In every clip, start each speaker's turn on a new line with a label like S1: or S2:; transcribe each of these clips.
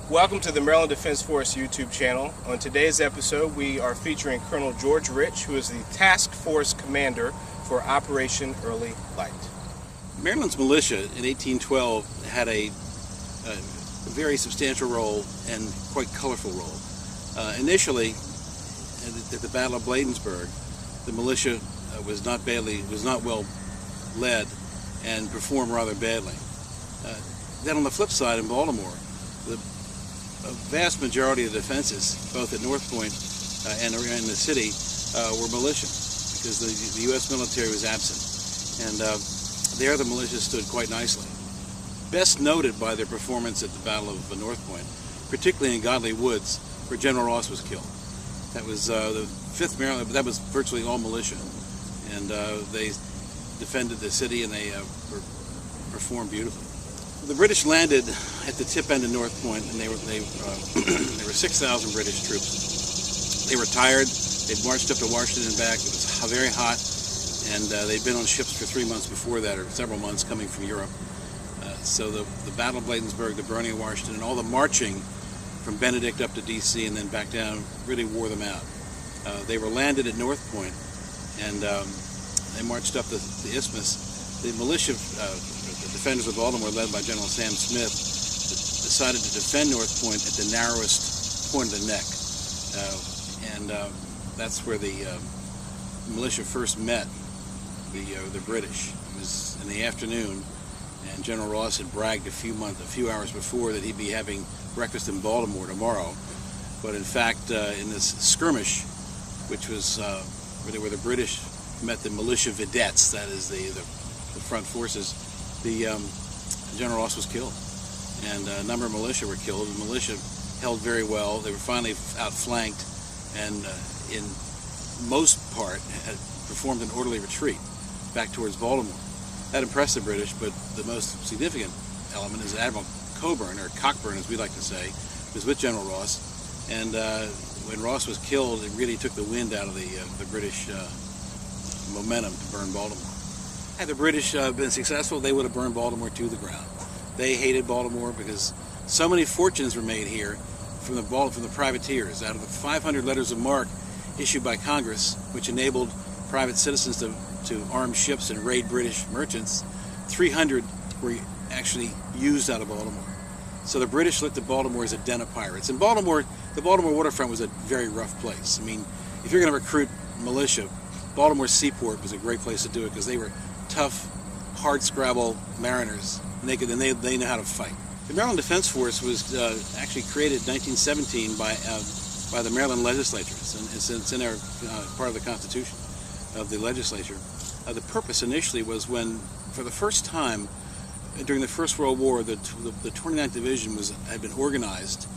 S1: Welcome to the Maryland Defense Force YouTube channel. On today's episode, we are featuring Colonel George Rich, who is the Task Force Commander for Operation Early Light.
S2: Maryland's militia in 1812 had a very substantial role and quite colorful role. Initially, at the Battle of Bladensburg, the militia was not well led and performed rather badly. Then on the flip side, in Baltimore, a vast majority of the defenses, both at North Point and in the city, were militia, because the U.S. military was absent. And there the militia stood quite nicely. Best noted by their performance at the Battle of North Point, particularly in Godley Woods, where General Ross was killed. That was the 5th Maryland, that was virtually all militia. And they defended the city, and they performed beautifully. The British landed at the tip end of North Point, and there were 6,000 British troops. They were tired. They'd marched up to Washington and back. It was very hot, and they'd been on ships for 3 months before that, or several months, coming from Europe. So the Battle of Bladensburg, the burning of Washington, and all the marching from Benedict up to D.C. and then back down really wore them out. They were landed at North Point, and they marched up the Isthmus. The militia, the defenders of Baltimore, led by General Sam Smith, decided to defend North Point at the narrowest point of the neck. That's where the militia first met the British. It was in the afternoon, and General Ross had bragged a few hours before that he'd be having breakfast in Baltimore tomorrow. But in fact, in this skirmish, which was where the British met the militia vedettes, that is the front forces, General Ross was killed, and a number of militia were killed. The militia held very well. They were finally outflanked, and in most part had performed an orderly retreat back towards Baltimore. That impressed the British, but the most significant element is Admiral Cockburn, or Cockburn as we like to say, was with General Ross, and when Ross was killed, it really took the wind out of the British momentum to burn Baltimore. Had the British been successful, they would have burned Baltimore to the ground. They hated Baltimore because so many fortunes were made here from the privateers. Out of the 500 letters of marque issued by Congress, which enabled private citizens to arm ships and raid British merchants, 300 were actually used out of Baltimore. So the British looked at Baltimore as a den of pirates. And Baltimore, the Baltimore waterfront was a very rough place. I mean, if you're going to recruit militia, Baltimore Seaport was a great place to do it because they were tough, hard-scrabble mariners, and they know how to fight. The Maryland Defense Force was actually created in 1917 by the Maryland legislatures, and it's in our part of the Constitution of the legislature. The purpose initially was when, for the first time during the First World War, the 29th Division had been organized,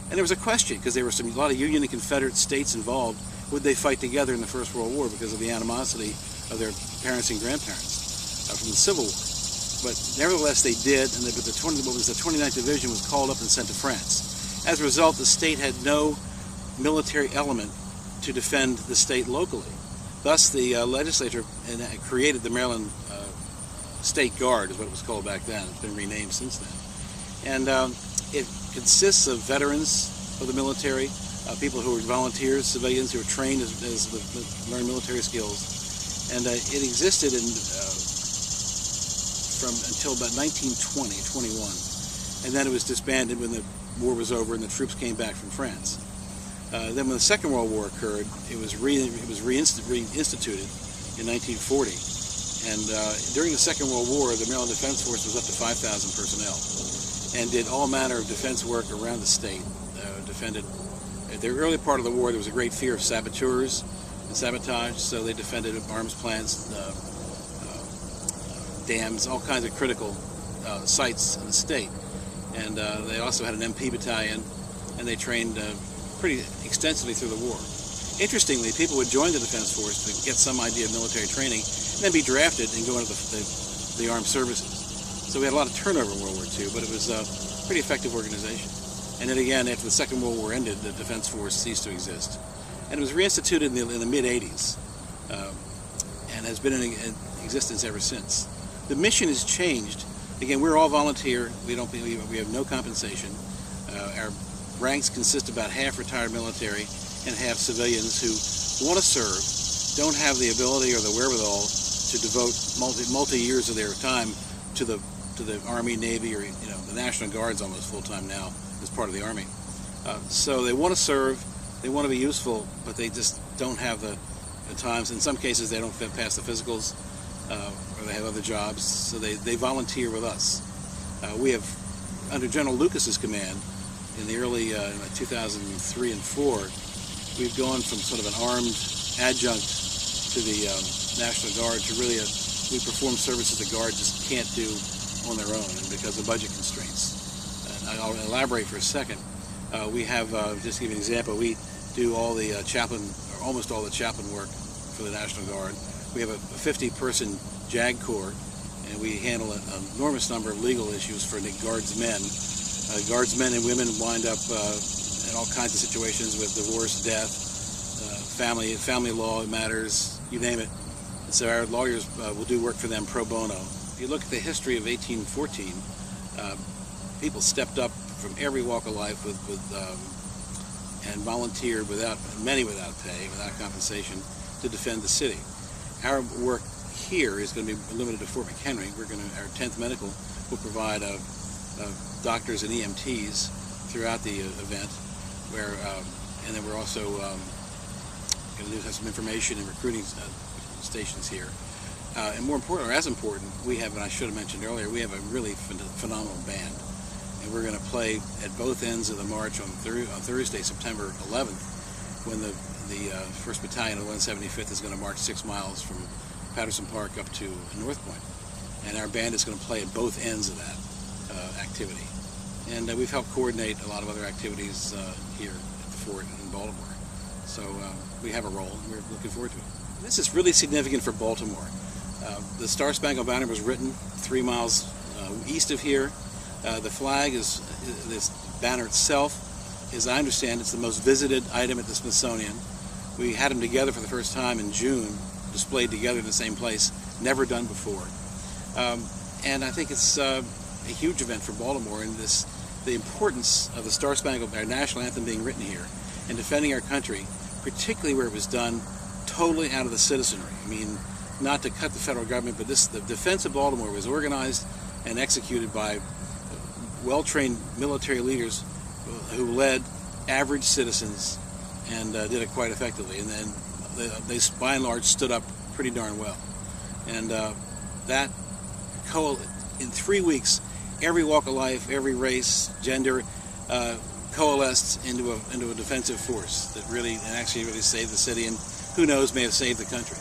S2: and there was a question because there were a lot of Union and Confederate states involved. Would they fight together in the First World War because of the animosity of their parents and grandparents from the Civil War? But nevertheless, they did, and the 29th Division was called up and sent to France. As a result, the state had no military element to defend the state locally. Thus, the legislature created the Maryland State Guard, is what it was called back then. It's been renamed since then. And it consists of veterans of the military, people who were volunteers, civilians who were trained as learned military skills, and it existed until about 1920, 21, and then it was disbanded when the war was over and the troops came back from France. Then when the Second World War occurred, it was reinstituted in 1940, and during the Second World War, the Maryland Defense Force was up to 5,000 personnel and did all manner of defense work around the state. Defended. At the early part of the war, there was a great fear of saboteurs and sabotage, so they defended arms plants, dams, all kinds of critical sites in the state. And they also had an MP battalion, and they trained pretty extensively through the war. Interestingly, people would join the Defense Force to get some idea of military training, and then be drafted and go into the armed services. So we had a lot of turnover in World War II, but it was a pretty effective organization. And then again, after the Second World War ended, the Defense Force ceased to exist. And it was reinstituted in the mid-'80s, and has been in existence ever since. The mission has changed. Again, we're all volunteer. We have no compensation. Our ranks consist about half retired military and half civilians who want to serve, don't have the ability or the wherewithal to devote multi years of their time to the Army, Navy, or the National Guard's almost full time now as part of the Army. So they want to serve, they want to be useful, but they just don't have the times. In some cases, they don't pass the physicals, or they have other jobs, so they volunteer with us. We have, under General Lucas's command, in the early 2003 and 4, we've gone from sort of an armed adjunct to the National Guard to really we perform services the Guard just can't do on their own, and because of budget constraints. And I'll elaborate for a second. We have, just to give you an example, we do all the chaplain, or almost all the chaplain work for the National Guard. We have a 50-person JAG Corps, and we handle an enormous number of legal issues for the Guardsmen. Guardsmen and women wind up in all kinds of situations with divorce, death, family law matters, you name it. And so our lawyers will do work for them pro bono. If you look at the history of 1814, people stepped up from every walk of life and volunteered many without pay, without compensation, to defend the city. Our work here is going to be limited to Fort McHenry. Our 10th Medical will provide doctors and EMTs throughout the event, and then we're also going to have some information and recruiting stations here. And more important, or as important, we have, and I should have mentioned earlier, we have a really phenomenal band. And we're going to play at both ends of the march on Thursday, September 11th, when the 1st Battalion of the 175th is going to march 6 miles from Patterson Park up to North Point. And our band is going to play at both ends of that activity. And we've helped coordinate a lot of other activities here at the fort in Baltimore. So we have a role, and we're looking forward to it. This is really significant for Baltimore. The Star Spangled Banner was written 3 miles east of here. The flag this banner itself, as I understand, it's the most visited item at the Smithsonian. We had them together for the first time in June, displayed together in the same place, never done before. And I think it's a huge event for Baltimore, and the importance of the Star Spangled Banner, our national anthem, being written here and defending our country, particularly where it was done totally out of the citizenry. I mean, not to cut the federal government, but the defense of Baltimore was organized and executed by well-trained military leaders who led average citizens and did it quite effectively. And then they, by and large, stood up pretty darn well. And that in 3 weeks, every walk of life, every race, gender, coalesced into a defensive force that actually saved the city, and who knows, may have saved the country.